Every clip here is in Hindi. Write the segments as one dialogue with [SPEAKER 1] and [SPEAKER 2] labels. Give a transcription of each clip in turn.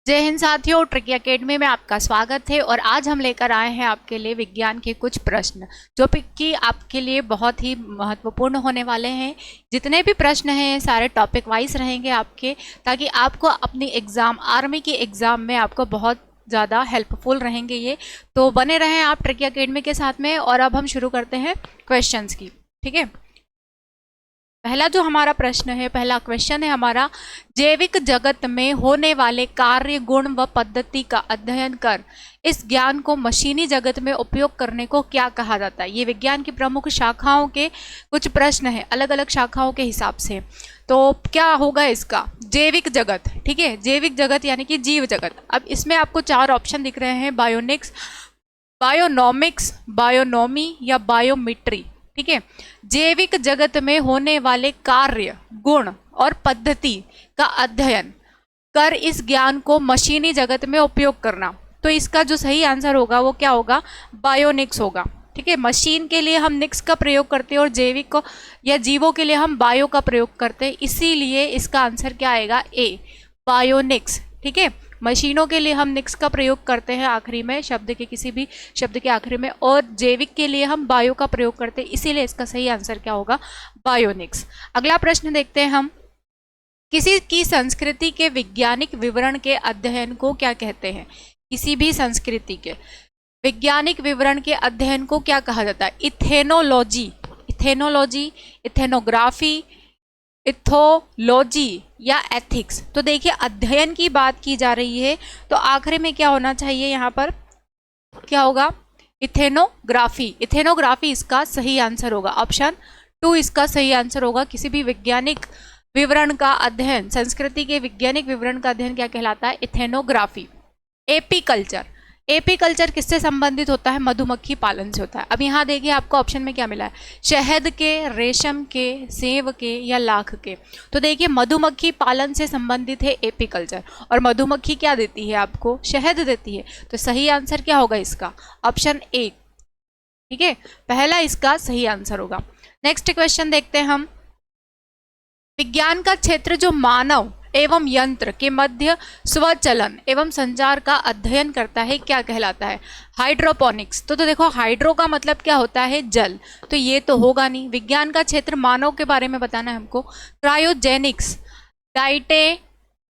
[SPEAKER 1] जय हिंद साथियों, ट्रिकी एकेडमी में आपका स्वागत है। और आज हम लेकर आए हैं आपके लिए विज्ञान के कुछ प्रश्न जो कि आपके लिए बहुत ही महत्वपूर्ण होने वाले हैं। जितने भी प्रश्न हैं सारे टॉपिक वाइज रहेंगे आपके, ताकि आपको अपनी एग्ज़ाम, आर्मी की एग्ज़ाम में आपको बहुत ज़्यादा हेल्पफुल रहेंगे ये। तो बने रहें आप ट्रिकी एकेडमी के साथ में। और अब हम शुरू करते हैं क्वेश्चंस की। ठीक है, पहला जो हमारा प्रश्न है, पहला क्वेश्चन है हमारा, जैविक जगत में होने वाले कार्य, गुण व पद्धति का अध्ययन कर इस ज्ञान को मशीनी जगत में उपयोग करने को क्या कहा जाता है। ये विज्ञान की प्रमुख शाखाओं के कुछ प्रश्न हैं, अलग अलग शाखाओं के हिसाब से। तो क्या होगा इसका? जैविक जगत। ठीक है, जैविक जगत यानी कि जीव जगत। अब इसमें आपको चार ऑप्शन दिख रहे हैं: बायोनिक्स, बायोनॉमिक्स, बायोनॉमी या बायोमिट्री। ठीक है, जैविक जगत में होने वाले कार्य, गुण और पद्धति का अध्ययन कर इस ज्ञान को मशीनी जगत में उपयोग करना। तो इसका जो सही आंसर होगा वो क्या होगा? बायोनिक्स होगा। ठीक है, मशीन के लिए हम निक्स का प्रयोग करते हैं और जैविक को या जीवों के लिए हम बायो का प्रयोग करते हैं, इसीलिए इसका आंसर क्या आएगा? ए, बायोनिक्स। ठीक है, मशीनों के लिए हम निक्स का प्रयोग करते हैं आखिरी में, शब्द के किसी भी शब्द के आखिरी में, और जैविक के लिए हम बायो का प्रयोग करते हैं, इसीलिए इसका सही आंसर क्या होगा? बायोनिक्स। अगला प्रश्न देखते हैं हम, किसी की संस्कृति के वैज्ञानिक विवरण के अध्ययन को क्या कहते हैं? किसी भी संस्कृति के वैज्ञानिक विवरण के अध्ययन को क्या कहा जाता है? इथेनोलॉजी, इथेनोलॉजी, इथेनोग्राफी, इथोलॉजी या एथिक्स। तो देखिए, अध्ययन की बात की जा रही है, तो आखिरी में क्या होना चाहिए? यहाँ पर क्या होगा? इथेनोग्राफी। इथेनोग्राफी इसका सही आंसर होगा। ऑप्शन 2 इसका सही आंसर होगा। किसी भी वैज्ञानिक विवरण का अध्ययन, संस्कृति के वैज्ञानिक विवरण का अध्ययन क्या कहलाता है? इथेनोग्राफी। एपीकल्चर, एपीकल्चर किससे संबंधित होता है? मधुमक्खी पालन से होता है। अब यहाँ देखिए आपको ऑप्शन में क्या मिला है? शहद के, रेशम के, सेब के या लाख के। तो देखिए, मधुमक्खी पालन से संबंधित है एपीकल्चर, और मधुमक्खी क्या देती है आपको? शहद देती है। तो सही आंसर क्या होगा इसका? Option A. ठीक है, पहला इसका सही आंसर होगा। नेक्स्ट क्वेश्चन देखते हैं हम, विज्ञान का क्षेत्र जो मानव एवं यंत्र के मध्य स्वचलन एवं संचार का अध्ययन करता है क्या कहलाता है? हाइड्रोपोनिक्स। तो देखो, हाइड्रो का मतलब क्या होता है? जल। तो ये तो होगा नहीं। विज्ञान का क्षेत्र मानव के बारे में बताना है हमको। क्रायोजेनिक्स,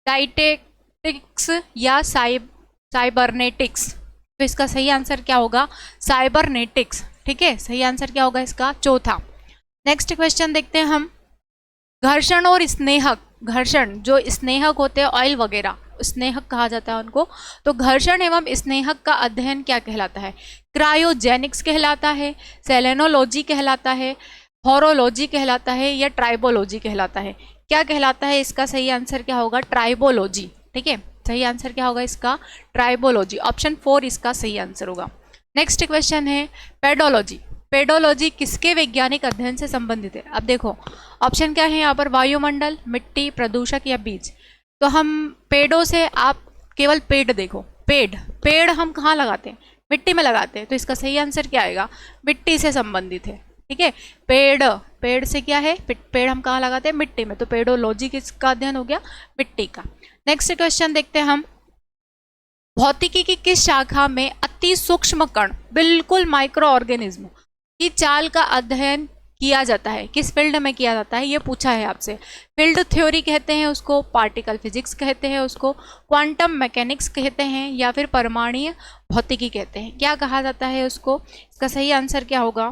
[SPEAKER 1] डाइटेटिक्स या साइबरनेटिक्स। तो इसका सही आंसर क्या होगा? साइबरनेटिक्स। ठीक है, सही आंसर क्या होगा इसका? चौथा। नेक्स्ट क्वेश्चन देखते हैं हम, घर्षण और स्नेहक, घर्षण जो स्नेहक होते हैं, ऑयल वगैरह, स्नेहक कहा जाता है उनको। तो घर्षण एवं स्नेहक का अध्ययन क्या कहलाता है? क्रायोजेनिक्स कहलाता है, सेलेनोलॉजी कहलाता है, हॉरोलॉजी कहलाता है या ट्राइबोलॉजी कहलाता है? क्या कहलाता है? इसका सही आंसर क्या होगा? ट्राइबोलॉजी। ठीक है, सही आंसर क्या होगा इसका? ट्राइबोलॉजी। ऑप्शन 4 इसका सही आंसर होगा। नेक्स्ट क्वेश्चन है पेडोलॉजी। पेडोलॉजी किसके वैज्ञानिक अध्ययन से संबंधित है? अब देखो ऑप्शन क्या है यहाँ पर? वायुमंडल, मिट्टी, प्रदूषक या बीज। तो हम पेड़ों से, आप केवल पेड़ देखो, पेड़ हम कहाँ लगाते हैं? मिट्टी में लगाते हैं। तो इसका सही आंसर क्या आएगा? मिट्टी से संबंधित है। ठीक है, पेड़ से क्या है? पेड़ हम कहाँ लगाते हैं? मिट्टी में। तो पेडोलॉजी किसका अध्ययन हो गया? मिट्टी का। नेक्स्ट क्वेश्चन देखते हैं हम, भौतिकी की किस शाखा में अति सूक्ष्म कण, बिल्कुल माइक्रो ऑर्गेनिज्म की चाल का अध्ययन किया जाता है? किस फील्ड में किया जाता है? ये पूछा है आपसे। फील्ड थ्योरी कहते हैं उसको, पार्टिकल फिजिक्स कहते हैं उसको, क्वांटम मैकेनिक्स कहते हैं या फिर परमाणु भौतिकी कहते हैं? क्या कहा जाता है उसको? इसका सही आंसर क्या होगा?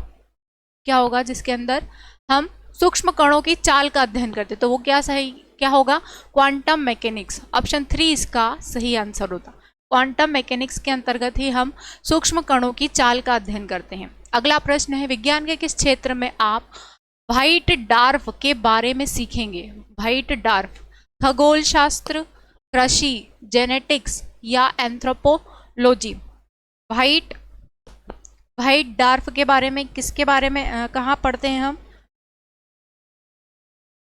[SPEAKER 1] क्या होगा जिसके अंदर हम सूक्ष्म कणों की चाल का अध्ययन करते? तो वो क्या होगा? Quantum mechanics. ऑप्शन 3 इसका सही आंसर होता। क्वांटम मैकेनिक्स के अंतर्गत ही हम सूक्ष्म कणों की चाल का अध्ययन करते हैं। अगला प्रश्न है, विज्ञान के किस क्षेत्र में आप व्हाइट डार्फ के बारे में सीखेंगे? व्हाइट डार्फ, खगोल शास्त्र, कृषि, जेनेटिक्स या एंथ्रोपोलॉजी? व्हाइट डार्फ के बारे में, किसके बारे में, कहाँ पढ़ते हैं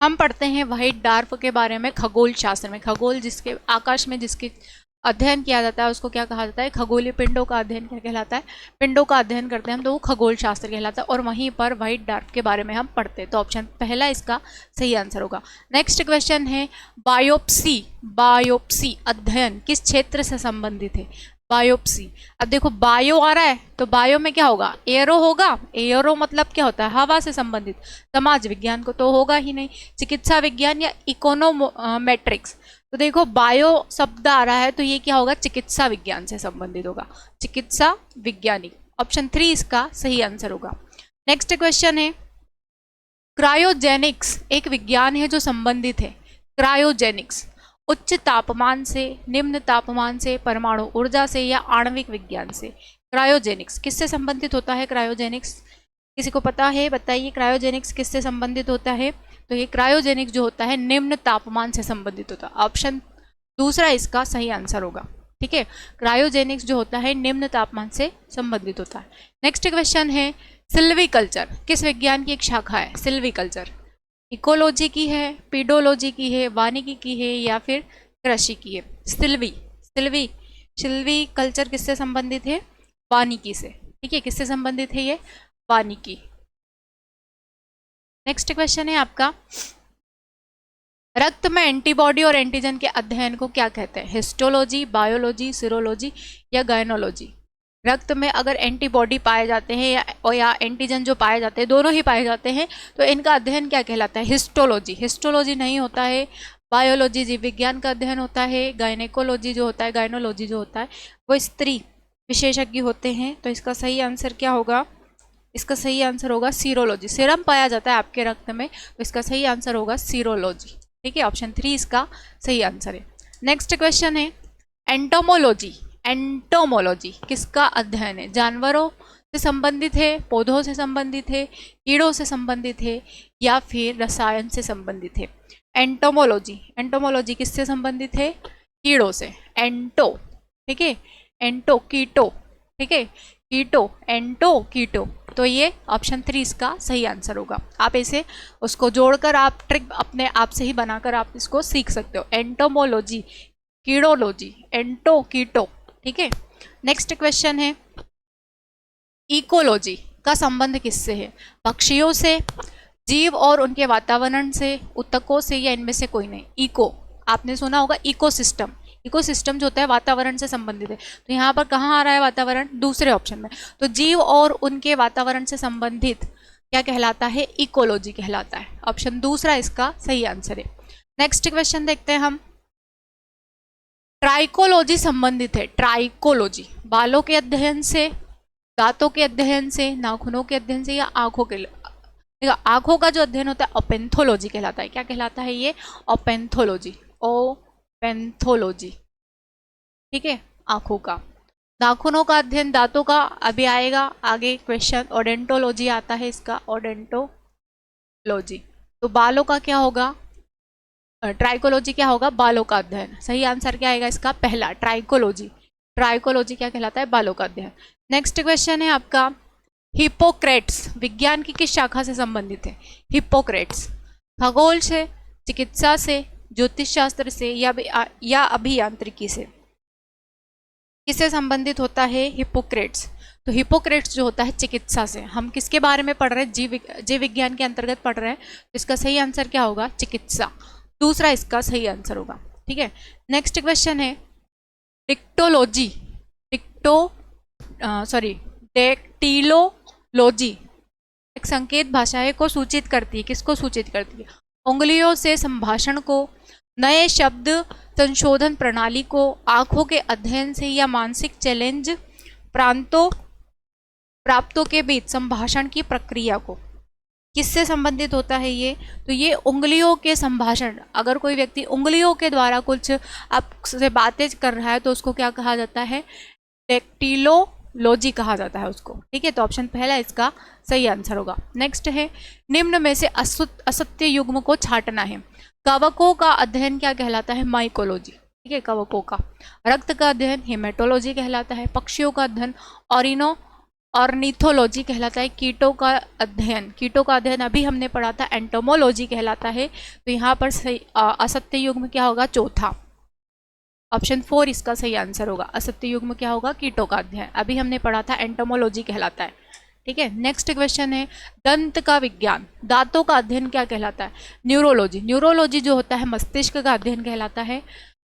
[SPEAKER 1] हम पढ़ते हैं व्हाइट डार्फ के बारे में खगोल शास्त्र में। खगोल जिसके आकाश में जिसकी अध्ययन किया जाता है उसको क्या कहा जाता है, खगोलीय पिंडों का अध्ययन क्या कहलाता है, पिंडों का अध्ययन करते हैं हम तो वो खगोल शास्त्र कहलाता है, और वहीं पर व्हाइट डार्क के बारे में हम पढ़ते हैं। तो ऑप्शन पहला इसका सही आंसर होगा। नेक्स्ट क्वेश्चन है बायोप्सी, बायोप्सी अध्ययन किस क्षेत्र से संबंधित है, बायोप्सी। अब देखो बायो आ रहा है तो बायो में क्या होगा, एयरो होगा, एयरो मतलब क्या होता है, हवा से संबंधित, समाज विज्ञान को तो होगा ही नहीं, चिकित्सा विज्ञान या इकोनोमेट्रिक्स। तो देखो बायो शब्द आ रहा है तो ये क्या होगा, चिकित्सा विज्ञान से संबंधित होगा, चिकित्सा विज्ञानी। ऑप्शन 3 इसका सही आंसर होगा। नेक्स्ट क्वेश्चन है क्रायोजेनिक्स एक विज्ञान है जो संबंधित है, क्रायोजेनिक्स उच्च तापमान से, निम्न तापमान से, परमाणु ऊर्जा से या आणविक विज्ञान से। क्रायोजेनिक्स किससे संबंधित होता है, क्रायोजेनिक्स किसी को पता है बताइए, क्रायोजेनिक्स किससे संबंधित होता है। तो ये क्रायोजेनिक्स जो होता है निम्न तापमान से संबंधित होता है, ऑप्शन दूसरा इसका सही आंसर होगा। ठीक है, क्रायोजेनिक्स जो होता है निम्न तापमान से संबंधित होता है। नेक्स्ट क्वेश्चन है सिल्वीकल्चर किस विज्ञान की एक शाखा है, सिल्वीकल्चर इकोलॉजी की है, पीडोलॉजी की है, वानिकी की है या फिर कृषि की है। सिल्वी कल्चर किससे संबंधित है, वानिकी से। ठीक है, किससे संबंधित है ये, वानिकी। नेक्स्ट क्वेश्चन है आपका रक्त में एंटीबॉडी और एंटीजन के अध्ययन को क्या कहते हैं, हिस्टोलॉजी, बायोलॉजी, सीरोलॉजी या गायनोलॉजी। रक्त में अगर एंटीबॉडी पाए जाते हैं या एंटीजन जो पाए जाते हैं, दोनों ही पाए जाते हैं, तो इनका अध्ययन क्या कहलाता है, हिस्टोलॉजी। हिस्टोलॉजी नहीं होता है, बायोलॉजी जीव विज्ञान का अध्ययन होता है, गायनेकोलॉजी जो होता है, गायनोलॉजी जो होता है वो स्त्री विशेषज्ञ होते हैं। तो इसका सही आंसर क्या होगा, इसका सही आंसर होगा सीरोलॉजी। सीरम पाया जाता है आपके रक्त में, तो इसका सही आंसर होगा सीरोलॉजी। ठीक है, ऑप्शन 3 इसका सही आंसर है। नेक्स्ट क्वेश्चन है एंटोमोलॉजी, एंटोमोलॉजी किसका अध्ययन है, जानवरों से संबंधित है, पौधों से संबंधित है, कीड़ों से संबंधित है या फिर रसायन से संबंधित है। एंटोमोलॉजी, एंटोमोलॉजी किससे संबंधित है, कीड़ों से, एंटो। ठीक है, एंटो कीटो, ठीक है, कीटो एंटो कीटो। तो ये ऑप्शन 3 इसका सही आंसर होगा। आप इसे उसको जोड़कर आप ट्रिक अपने आप से ही बनाकर आप इसको सीख सकते हो, एंटोमोलॉजी, कीड़ोलॉजी, एंटो कीटो। ठीक है, नेक्स्ट क्वेश्चन है इकोलॉजी का संबंध किससे है, पक्षियों से, जीव और उनके वातावरण से, ऊतकों से या इनमें से कोई नहीं। इको आपने सुना होगा, इकोसिस्टम, इकोसिस्टम जो होता है वातावरण से संबंधित है। तो यहाँ पर कहाँ आ रहा है वातावरण, दूसरे ऑप्शन में। तो जीव और उनके वातावरण से संबंधित क्या कहलाता है, इकोलॉजी कहलाता है। ऑप्शन दूसरा इसका सही आंसर है। नेक्स्ट क्वेश्चन देखते हैं हम, ट्राइकोलॉजी संबंधित है, ट्राइकोलॉजी बालों के अध्ययन से, दांतों के अध्ययन से, नाखूनों के अध्ययन से या आंखों के, आंखों का जो अध्ययन होता है ओपेंथोलॉजी कहलाता है। क्या कहलाता है ये, ओपेंथोलॉजी, ओपेंथोलॉजी। ठीक है, आंखों का। नाखूनों का अध्ययन, दांतों का अभी आएगा आगे क्वेश्चन। ओडेंटोलॉजी आता है इसका, ओडेंटोलॉजी। तो बालों का क्या होगा, ट्राइकोलॉजी क्या होगा, बालों का अध्ययन। सही आंसर क्या आएगा इसका, पहला, ट्राइकोलॉजी। ट्राइकोलॉजी क्या कहलाता है, बालों का अध्ययन। नेक्स्ट क्वेश्चन है आपका हिप्पोक्रेट्स विज्ञान की किस शाखा से संबंधित है, हिप्पोक्रेट्स खगोल से, चिकित्सा से, ज्योतिष शास्त्र से या अभियांत्रिकी से, किससे संबंधित होता है हिप्पोक्रेट्स। तो हिप्पोक्रेट्स जो होता है चिकित्सा से। हम किसके बारे में पढ़ रहे हैं, जीव विज्ञान के अंतर्गत पढ़ रहे हैं। तो इसका सही आंसर क्या होगा, चिकित्सा, दूसरा इसका सही आंसर होगा। ठीक है, नेक्स्ट क्वेश्चन है डिक्टोलॉजी, डेक्टिलोलॉजी एक संकेत भाषा को सूचित करती है, किसको सूचित करती है, उंगलियों से संभाषण को, नए शब्द संशोधन प्रणाली को, आंखों के अध्ययन से या मानसिक चैलेंज प्राप्तों के बीच संभाषण की प्रक्रिया को। किससे संबंधित होता है ये, तो ये उंगलियों के संभाषण। अगर कोई व्यक्ति उंगलियों के द्वारा कुछ आपसे बातें कर रहा है तो उसको क्या कहा जाता है, डेक्टिलोलॉजी कहा जाता है उसको। ठीक है, तो ऑप्शन पहला इसका सही आंसर होगा। नेक्स्ट है निम्न में से असत्य युग्म को छांटना है। कवकों का अध्ययन क्या कहलाता है, माइकोलॉजी। ठीक है, कवकों का। रक्त का अध्ययन हेमेटोलॉजी कहलाता है। पक्षियों का अध्ययन ऑर्निथोलॉजी कहलाता है। कीटों का अध्ययन अभी हमने पढ़ा था, एंटोमोलॉजी कहलाता है। तो यहाँ पर सही असत्य युग्म क्या होगा, चौथा। ऑप्शन 4 इसका सही आंसर होगा। असत्य युग्म क्या होगा? कीटों का अध्ययन। अभी हमने पढ़ा था एंटोमोलॉजी कहलाता है। ठीक है, नेक्स्ट क्वेश्चन है दंत का विज्ञान, दांतों का अध्ययन क्या कहलाता है? न्यूरोलॉजी। न्यूरोलॉजी जो होता है मस्तिष्क का अध्ययन कहलाता है।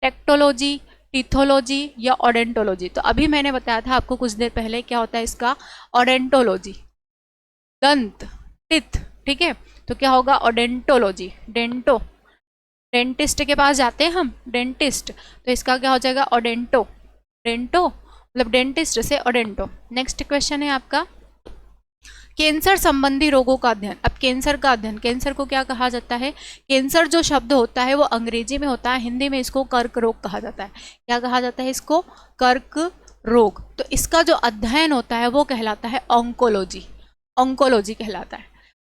[SPEAKER 1] टेक्टोलॉजी, टीथोलॉजी या ओडेंटोलॉजी। तो अभी मैंने बताया था आपको कुछ देर पहले क्या होता है इसका, ओडेंटोलॉजी, दंत, टिथ। ठीक है, तो क्या होगा? ओडेंटोलॉजी। डेंटो, डेंटिस्ट के पास जाते हैं हम, डेंटिस्ट, तो इसका क्या हो जाएगा? ओडेंटो। डेंटो मतलब डेंटिस्ट से ओडेंटो। नेक्स्ट क्वेश्चन है आपका कैंसर संबंधी रोगों का अध्ययन। अब कैंसर का अध्ययन, कैंसर को क्या कहा जाता है? कैंसर जो शब्द होता है वो अंग्रेजी में होता है, हिंदी में इसको कर्क रोग कहा जाता है। क्या कहा जाता है इसको? कर्क रोग। तो इसका जो अध्ययन होता है वो कहलाता है ऑन्कोलॉजी। ऑन्कोलॉजी कहलाता है।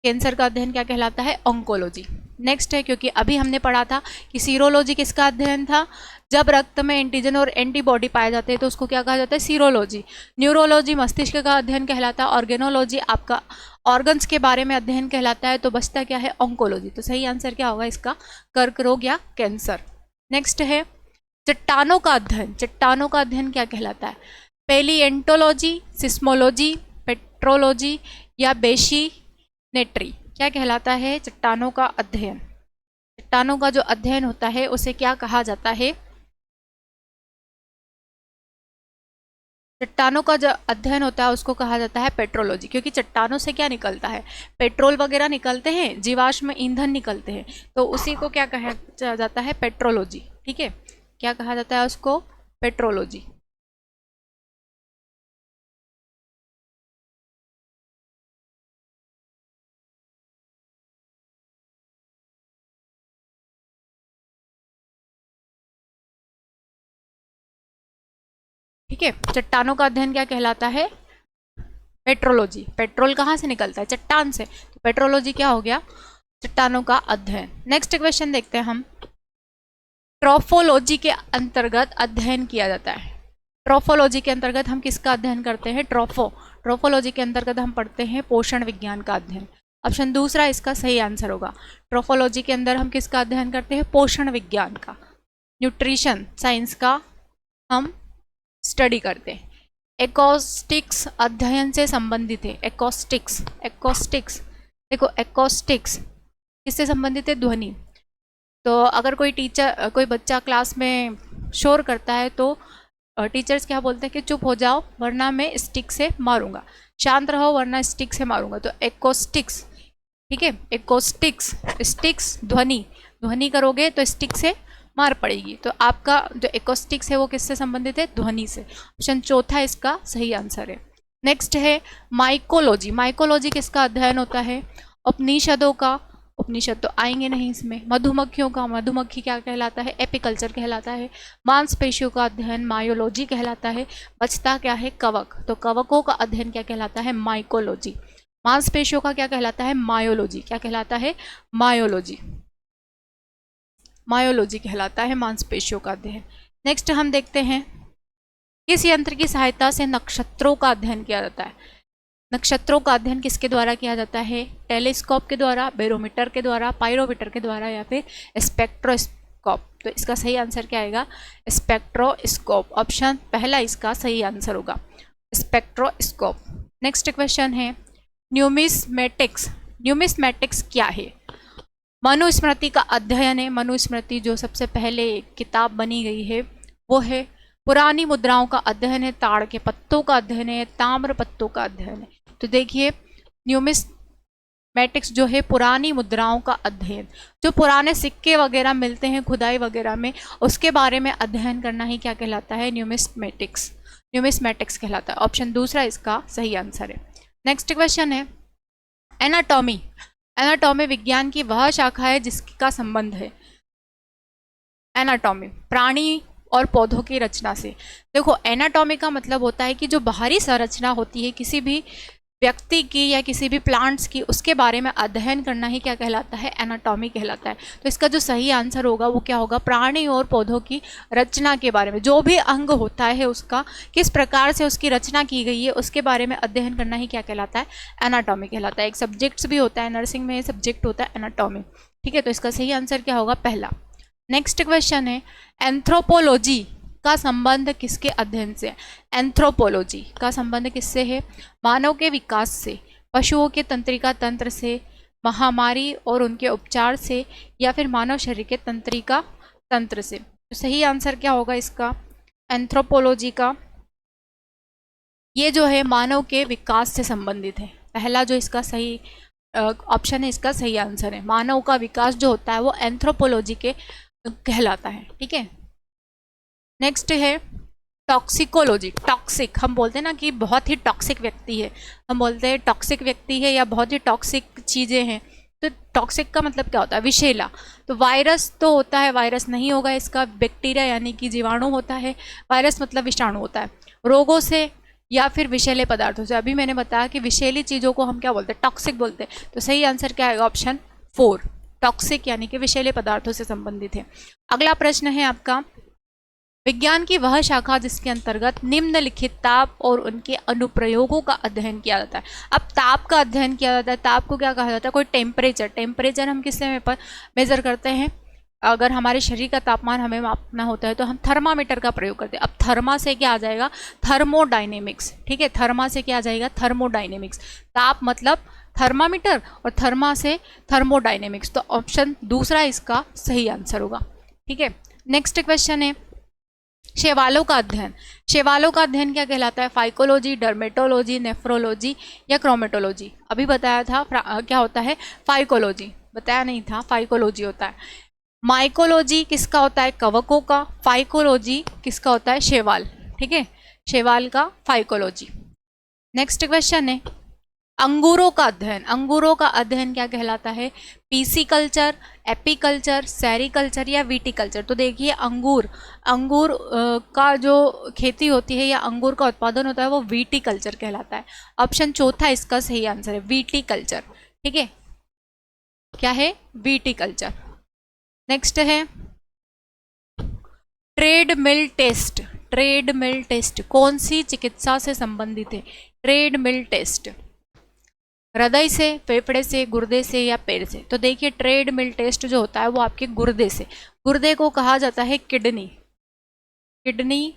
[SPEAKER 1] कैंसर का अध्ययन क्या कहलाता है? ऑन्कोलॉजी। नेक्स्ट है, क्योंकि अभी हमने पढ़ा था कि सीरोलॉजी किसका अध्ययन था? जब रक्त में एंटीजन और एंटीबॉडी पाए जाते हैं तो उसको क्या कहा जाता है? सीरोलॉजी। न्यूरोलॉजी मस्तिष्क का अध्ययन कहलाता है। ऑर्गेनोलॉजी आपका ऑर्गन्स के बारे में अध्ययन कहलाता है। तो बचता क्या है? ऑन्कोलॉजी। तो सही आंसर क्या होगा इसका? कर्क रोग या कैंसर। नेक्स्ट है चट्टानों का अध्ययन। चट्टानों का अध्ययन क्या कहलाता है? पेलिएंटोलॉजी, सिस्मोलॉजी, पेट्रोलॉजी या बेशीनेट्री। क्या कहलाता है? चट्टानों का अध्ययन। चट्टानों का जो अध्ययन होता है उसे क्या कहा जाता है? चट्टानों का जो अध्ययन होता है उसको कहा जाता है पेट्रोलॉजी। क्योंकि चट्टानों से क्या निकलता है? पेट्रोल वगैरह निकलते हैं, जीवाश्म ईंधन निकलते हैं, तो उसी को क्या कहा जाता है? पेट्रोलॉजी। ठीक है, क्या कहा जाता है उसको? पेट्रोलॉजी। ठीक है, चट्टानों का अध्ययन क्या कहलाता है? पेट्रोलॉजी। पेट्रोल कहाँ से निकलता है? चट्टान से, तो पेट्रोलॉजी क्या हो गया? चट्टानों का अध्ययन। नेक्स्ट क्वेश्चन देखते हैं हम। ट्रॉफोलॉजी के अंतर्गत अध्ययन किया जाता है। ट्रॉफोलॉजी के अंतर्गत हम किसका अध्ययन करते हैं? ट्रॉफोलॉजी के अंतर्गत हम पढ़ते हैं पोषण विज्ञान का अध्ययन। ऑप्शन दूसरा इसका सही आंसर होगा। ट्रॉफोलॉजी के अंदर हम किसका अध्ययन करते हैं? पोषण विज्ञान का, न्यूट्रिशन साइंस का हम स्टडी करते हैं। एकॉस्टिक्स अध्ययन से संबंधित है। एकॉस्टिक्स, एकॉस्टिक्स देखो, एकॉस्टिक्स किससे संबंधित है? ध्वनि। तो अगर कोई बच्चा क्लास में शोर करता है तो टीचर्स क्या बोलते हैं कि चुप हो जाओ वरना मैं स्टिक से मारूंगा, शांत रहो वरना स्टिक से मारूंगा। तो एकॉस्टिक्स। ठीक है, एकॉस्टिक्स, स्टिक्स ध्वनि, ध्वनि करोगे तो स्टिक से मार पड़ेगी। तो आपका जो एकॉस्टिक्स है वो किससे संबंधित है? ध्वनि से। ऑप्शन चौथा इसका सही आंसर है। नेक्स्ट है माइकोलॉजी। माइकोलॉजी किसका अध्ययन होता है? उपनिषदों का, उपनिषद तो आएंगे नहीं इसमें। मधुमक्खियों का, मधुमक्खी क्या कहलाता है? एपिकल्चर कहलाता है। मांसपेशियों का अध्ययन मायोलॉजी कहलाता है। बचता क्या है? कवक। तो कवकों का अध्ययन क्या कहलाता है? माइकोलॉजी। मांसपेशियों का क्या कहलाता है? मायोलॉजी। क्या कहलाता है? मायोलॉजी। मायोलॉजी कहलाता है मांसपेशियों का अध्ययन। नेक्स्ट हम देखते हैं किस यंत्र की सहायता से नक्षत्रों का अध्ययन किया जाता है? नक्षत्रों का अध्ययन किसके द्वारा किया जाता है? टेलीस्कोप के द्वारा, बैरोमीटर के द्वारा, पायरोमीटर के द्वारा या फिर स्पेक्ट्रोस्कोप। तो इसका सही आंसर क्या आएगा? स्पेक्ट्रोस्कोप। ऑप्शन पहला इसका सही आंसर होगा, स्पेक्ट्रोस्कोप। नेक्स्ट क्वेश्चन है न्यूमिस्मेटिक्स। न्यूमिस्मेटिक्स क्या है? मनुस्मृति का अध्ययन है। मनुस्मृति जो सबसे पहले किताब बनी गई है वो है। पुरानी मुद्राओं का अध्ययन है। ताड़ के पत्तों का अध्ययन है। ताम्र पत्तों का अध्ययन है। तो देखिए न्यूमिस्मेटिक्स जो है पुरानी मुद्राओं का अध्ययन, जो पुराने सिक्के वगैरह मिलते हैं खुदाई वगैरह में, उसके बारे में अध्ययन करना ही क्या कहलाता है? न्यूमिस्मेटिक्स। न्यूमिस्मेटिक्स कहलाता है। ऑप्शन दूसरा इसका सही आंसर है। नेक्स्ट क्वेश्चन है एनाटॉमी। एनाटॉमी विज्ञान की वह शाखा है जिसका संबंध है एनाटॉमी प्राणी और पौधों की रचना से। देखो एनाटॉमी का मतलब होता है कि जो बाहरी संरचना होती है किसी भी व्यक्ति की या किसी भी प्लांट्स की, उसके बारे में अध्ययन करना ही क्या कहलाता है? एनाटॉमी कहलाता है। तो इसका जो सही आंसर होगा वो क्या होगा? प्राणी और पौधों की रचना के बारे में, जो भी अंग होता है उसका किस प्रकार से उसकी रचना की गई है उसके बारे में अध्ययन करना ही क्या कहलाता है? एनाटॉमी कहलाता है। एक सब्जेक्ट्स भी होता है, नर्सिंग में सब्जेक्ट होता है एनाटॉमी। ठीक है, तो इसका सही आंसर क्या होगा? पहला। नेक्स्ट क्वेश्चन है एंथ्रोपोलॉजी का संबंध किसके अध्ययन से है? एंथ्रोपोलॉजी का संबंध किससे है? मानव के विकास से, पशुओं के तंत्रिका तंत्र से, महामारी और उनके उपचार से, या फिर मानव शरीर के तंत्रिका तंत्र से। तो सही आंसर क्या होगा इसका? एंथ्रोपोलॉजी का ये जो है मानव के विकास से संबंधित है। पहला जो इसका सही ऑप्शन है, इसका सही आंसर है। मानव का विकास जो होता है वो एंथ्रोपोलॉजी के कहलाता है। ठीक है, नेक्स्ट है टॉक्सिकोलॉजी। टॉक्सिक हम बोलते हैं ना कि बहुत ही टॉक्सिक व्यक्ति है, हम बोलते हैं टॉक्सिक व्यक्ति है या बहुत ही टॉक्सिक चीज़ें हैं। तो टॉक्सिक का मतलब क्या होता है? विषैला। तो वायरस तो होता है, वायरस नहीं होगा इसका। बैक्टीरिया यानी कि जीवाणु होता है, वायरस मतलब विषाणु होता है। रोगों से या फिर विषैले पदार्थों से। अभी मैंने बताया कि विषैली चीज़ों को हम क्या बोलते हैं? टॉक्सिक बोलते हैं। तो सही आंसर क्या आएगा? ऑप्शन 4, टॉक्सिक यानी कि विषैले पदार्थों से संबंधित है। अगला प्रश्न है आपका, विज्ञान की वह शाखा जिसके अंतर्गत निम्नलिखित ताप और उनके अनुप्रयोगों का अध्ययन किया जाता है। अब ताप का अध्ययन किया जाता है। ताप को क्या कहा जाता है? कोई टेम्परेचर। टेम्परेचर हम किससे मेजर करते हैं? अगर हमारे शरीर का तापमान हमें मापना होता है तो हम थर्मामीटर का प्रयोग करते हैं। अब थर्मा से क्या आ जाएगा? थर्मोडायनेमिक्स। ठीक है, थर्मा से क्या आ जाएगा? थर्मोडायनेमिक्स। ताप मतलब थर्मामीटर और थर्मा से थर्मोडायनेमिक्स। तो ऑप्शन दूसरा इसका सही आंसर होगा। ठीक है, नेक्स्ट क्वेश्चन है शैवालों का अध्ययन। शैवालों का अध्ययन क्या कहलाता है? फाइकोलॉजी, डर्मेटोलॉजी, नेफ्रोलॉजी या क्रोमेटोलॉजी। अभी बताया था क्या होता है? फाइकोलॉजी। बताया नहीं था, फाइकोलॉजी होता है। माइकोलॉजी किसका होता है? कवकों का। फाइकोलॉजी किसका होता है? शैवाल। ठीक है, शैवाल का फाइकोलॉजी। नेक्स्ट क्वेश्चन है अंगूरों का अध्ययन। अंगूरों का अध्ययन क्या कहलाता है? पीसीकल्चर, एपीकल्चर, सेरीकल्चर या विटीकल्चर। तो देखिए अंगूर का जो खेती होती है या अंगूर का उत्पादन होता है वो विटीकल्चर कहलाता है। ऑप्शन चौथा इसका सही आंसर है, विटीकल्चर। ठीक है, क्या है? विटीकल्चर। नेक्स्ट है ट्रेडमिल टेस्ट। ट्रेडमिल टेस्ट कौन सी चिकित्सा से संबंधित है? ट्रेडमिल टेस्ट हृदय से, फेफड़े से, गुर्दे से या पैर से। तो देखिए ट्रेडमिल टेस्ट जो होता है वो आपके गुर्दे से। गुर्दे को कहा जाता है किडनी, किडनी,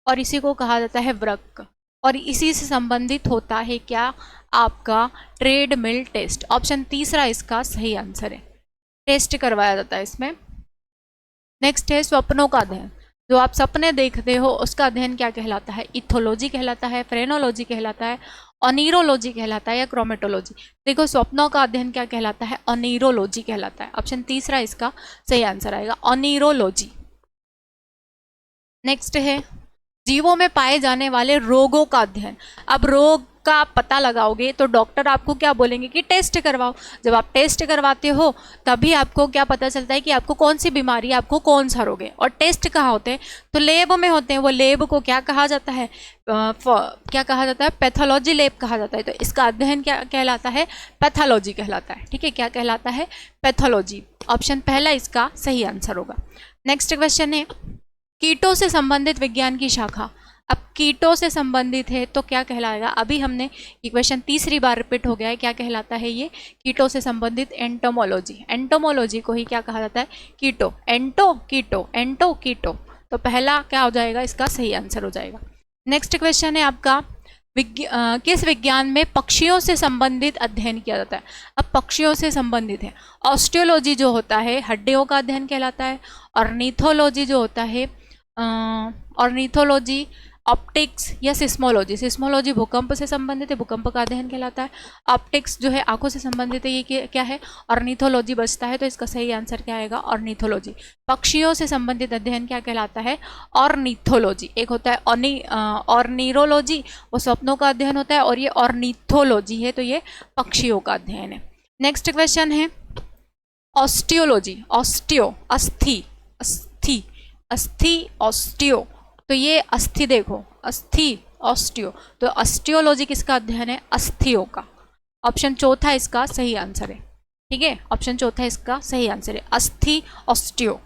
[SPEAKER 1] और इसी को कहा जाता है वृक्क, और इसी से संबंधित होता है क्या? आपका ट्रेडमिल टेस्ट। ऑप्शन तीसरा इसका सही आंसर है, टेस्ट करवाया जाता है इसमें। नेक्स्ट है स्वप्नों का अध्ययन। जो आप सपने देखते हो उसका अध्ययन क्या कहलाता है? इथोलॉजी कहलाता है, फ्रेनोलॉजी कहलाता है, ऑनीरोलॉजी कहलाता है या क्रोमेटोलॉजी। देखो स्वप्नों का अध्ययन क्या कहलाता है? ऑनीरोलॉजी कहलाता है। ऑप्शन तीसरा इसका सही आंसर आएगा, ऑनीरोलॉजी। नेक्स्ट है जीवों में पाए जाने वाले रोगों का अध्ययन। अब रोग का आप पता लगाओगे तो डॉक्टर आपको क्या बोलेंगे कि टेस्ट करवाओ। जब आप टेस्ट करवाते हो तभी आपको क्या पता चलता है कि आपको कौन सी बीमारी है, आपको कौन सा रोग है। और टेस्ट कहाँ होते हैं? तो लैब में होते हैं। वो लैब को क्या कहा जाता है? क्या कहा जाता है? पैथोलॉजी लैब कहा जाता है। तो इसका अध्ययन क्या कहलाता है? पैथोलॉजी कहलाता है। ठीक है, क्या कहलाता है? पैथोलॉजी। ऑप्शन पहला इसका सही आंसर होगा। नेक्स्ट क्वेश्चन है कीटों से संबंधित विज्ञान की शाखा। अब कीटों से संबंधित है तो क्या कहलाएगा? अभी हमने ये क्वेश्चन तीसरी बार रिपीट हो गया है। क्या कहलाता है ये? कीटों से संबंधित एंटोमोलॉजी। एंटोमोलॉजी को ही क्या कहा जाता है? कीटो। एंटो कीटो, एंटो कीटो। तो पहला क्या हो जाएगा? इसका सही आंसर हो जाएगा। नेक्स्ट क्वेश्चन है आपका किस विज्ञान में पक्षियों से संबंधित अध्ययन किया जाता है? अब पक्षियों से संबंधित है ऑस्टियोलॉजी जो होता है, हड्डियों का अध्ययन कहलाता है। ऑर्निथोलॉजी जो होता है, ऑर्निथोलॉजी, ऑप्टिक्स या सिस्मोलॉजी। सिस्मोलॉजी भूकंप से संबंधित है, भूकंप का अध्ययन कहलाता है। ऑप्टिक्स जो है आंखों से संबंधित है, ये क्या है? ऑर्निथोलॉजी बचता है। तो इसका सही आंसर क्या आएगा? ऑर्निथोलॉजी। पक्षियों से संबंधित अध्ययन क्या कहलाता है? ऑर्निथोलॉजी। एक होता है ऑर्निरोलॉजी, वो स्वप्नों का अध्ययन होता है, और ये ऑर्निथोलॉजी है तो ये पक्षियों का अध्ययन है। नेक्स्ट क्वेश्चन है ऑस्टियोलॉजी। ऑस्टियो अस्थि, अस्थि, अस्थि, ऑस्टियो। तो ये अस्थि देखो, अस्थि, ऑस्टियो। तो ऑस्टियोलॉजी किसका अध्ययन है? अस्थियों का। ऑप्शन चौथा इसका सही आंसर है। ठीक है, ऑप्शन चौथा इसका सही आंसर है, अस्थि, ऑस्टियो।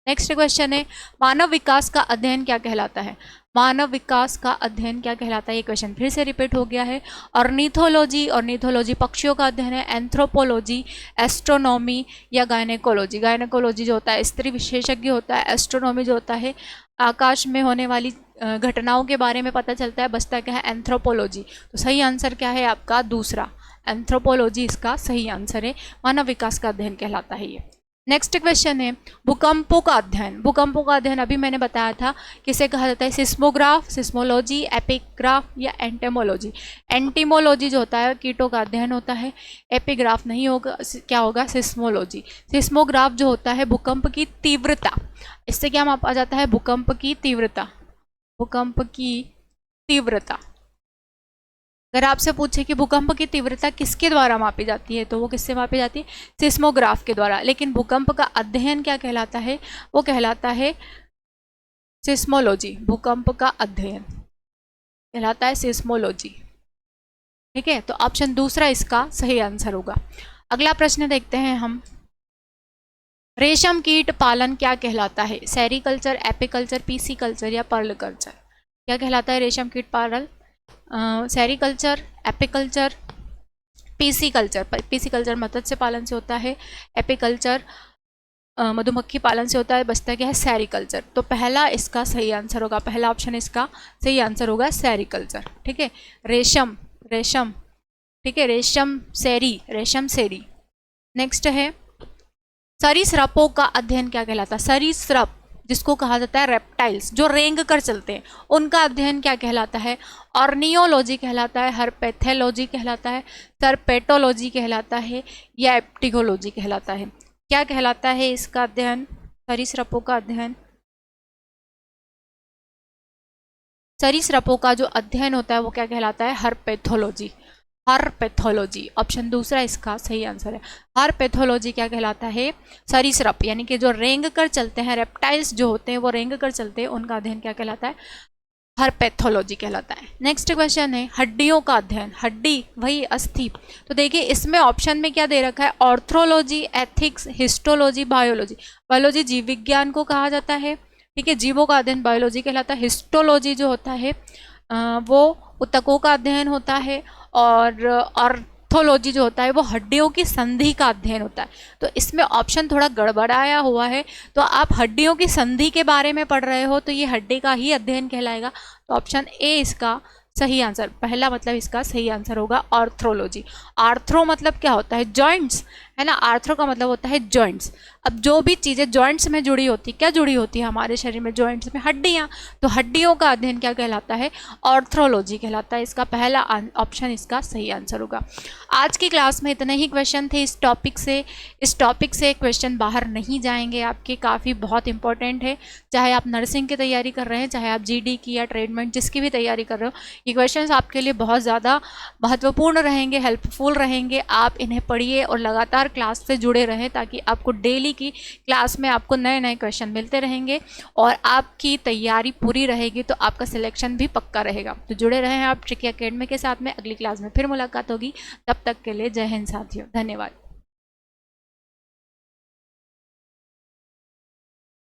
[SPEAKER 1] नेक्स्ट क्वेश्चन है मानव विकास का अध्ययन क्या कहलाता है। मानव विकास का अध्ययन क्या कहलाता है, ये क्वेश्चन फिर से रिपीट हो गया है। ऑर्निथोलॉजी, ऑर्निथोलॉजी पक्षियों का अध्ययन है। एंथ्रोपोलॉजी, एस्ट्रोनॉमी या गायनेकोलॉजी, गायनेकोलॉजी जो होता है स्त्री विशेषज्ञ होता है। एस्ट्रोनॉमी जो होता है आकाश में होने वाली घटनाओं के बारे में पता चलता है। बचता क्या है, एंथ्रोपोलॉजी। तो सही आंसर क्या है आपका दूसरा, एंथ्रोपोलॉजी इसका सही आंसर है। मानव विकास का अध्ययन कहलाता है ये। नेक्स्ट क्वेश्चन है भूकंपों का अध्ययन। भूकंपों का अध्ययन अभी मैंने बताया था किसे कहा जाता है, सिस्मोग्राफ, सिस्मोलॉजी, एपिग्राफ या एंटेमोलॉजी। एंटीमोलॉजी जो होता है कीटों का अध्ययन होता है। एपिग्राफ नहीं होगा, क्या होगा, सिस्मोलॉजी। सिस्मोग्राफ जो होता है भूकंप की तीव्रता, इससे क्या मापा जाता है, भूकंप की तीव्रता। भूकंप की तीव्रता, अगर आपसे पूछे कि भूकंप की तीव्रता किसके द्वारा मापी जाती है तो वो किससे मापी जाती है, सिस्मोग्राफ के द्वारा। लेकिन भूकंप का अध्ययन क्या कहलाता है, वो कहलाता है सिस्मोलॉजी। भूकंप का अध्ययन कहलाता है सिस्मोलॉजी। ठीक है, तो ऑप्शन दूसरा इसका सही आंसर होगा। अगला प्रश्न देखते हैं हम, रेशम कीट पालन क्या कहलाता है, सेरीकल्चर, एपिकल्चर, पीसी कल्चर या पर्ल कल्चर। क्या कहलाता है रेशम कीट पालन, sericulture, apiculture, pisciculture. Pisciculture मत्स्य पालन से होता है, एपिकल्चर मधुमक्खी पालन से होता है। बचता क्या है, सेरीकल्चर। तो पहला इसका सही आंसर होगा, पहला ऑप्शन इसका सही आंसर होगा सेरीकल्चर। ठीक है, रेशम, रेशम, ठीक है, रेशम सेरी, रेशम सेरी। नेक्स्ट है सरीसृपों का अध्ययन क्या कहलाता है। सरीसृप जिसको कहा जाता है रेप्टाइल्स, जो रेंग कर चलते हैं, उनका अध्ययन क्या कहलाता है, ऑर्नियोलॉजी कहलाता है, हर्पेथोलॉजी कहलाता है, सर्पेटोलॉजी कहलाता है या एप्टिकोलॉजी कहलाता है। क्या कहलाता है इसका अध्ययन, सरीसृपों का अध्ययन, सरीसृपों का जो अध्ययन होता है वो क्या कहलाता है, हर्पेथोलॉजी। हर्पेथोलॉजी, ऑप्शन दूसरा इसका सही आंसर है। हर्पेथोलॉजी क्या कहलाता है, सरीसृप यानी कि जो रेंग कर चलते हैं, रेप्टाइल्स जो होते हैं वो रेंग कर चलते हैं, उनका अध्ययन क्या कहलाता है, हर्पेथोलॉजी कहलाता है। नेक्स्ट क्वेश्चन है हड्डियों का अध्ययन। हड्डी वही अस्थि। तो देखिए इसमें ऑप्शन में क्या दे रखा है, orthology, ethics, histology, biology. Biology जीव विज्ञान को कहा जाता है। ठीक है, जीवों का अध्ययन बायोलॉजी कहलाता है। हिस्टोलॉजी जो होता है वो ऊतकों का अध्ययन होता है। और ऑर्थोलॉजी जो होता है वो हड्डियों की संधि का अध्ययन होता है। तो इसमें ऑप्शन थोड़ा गड़बड़ाया हुआ है, तो आप हड्डियों की संधि के बारे में पढ़ रहे हो तो ये हड्डी का ही अध्ययन कहलाएगा। तो ऑप्शन ए इसका सही आंसर, पहला मतलब इसका सही आंसर होगा आर्थ्रोलॉजी। आर्थ्रो मतलब क्या होता है, जॉइंट्स, है ना। आर्थ्रो का मतलब होता है जॉइंट्स। अब जो भी चीज़ें जॉइंट्स में जुड़ी होती, क्या जुड़ी होती है हमारे शरीर में, जॉइंट्स में हड्डियाँ। तो हड्डियों का अध्ययन क्या कहलाता है, आर्थ्रोलॉजी कहलाता है। इसका पहला ऑप्शन इसका सही आंसर होगा। आज की क्लास में इतने ही क्वेश्चन थे इस टॉपिक से। इस टॉपिक से क्वेश्चन बाहर नहीं जाएंगे आपके, काफ़ी बहुत इंपॉर्टेंट है। चाहे आप नर्सिंग की तैयारी कर रहे हैं, चाहे आप जीडी की या ट्रेडमेंट जिसकी भी तैयारी कर रहे हो, ये क्वेश्चंस आपके लिए बहुत ज़्यादा महत्वपूर्ण रहेंगे, हेल्पफुल रहेंगे। आप इन्हें पढ़िए और लगातार क्लास से जुड़े रहें ताकि आपको डेली की क्लास में आपको नए नए क्वेश्चन मिलते रहेंगे और आपकी तैयारी पूरी रहेगी तो आपका सिलेक्शन भी पक्का रहेगा। तो जुड़े रहें आप ट्रिकी एकेडमी के साथ में। अगली क्लास में फिर मुलाकात होगी, तब तक के लिए जय हिंद साथियों, धन्यवाद।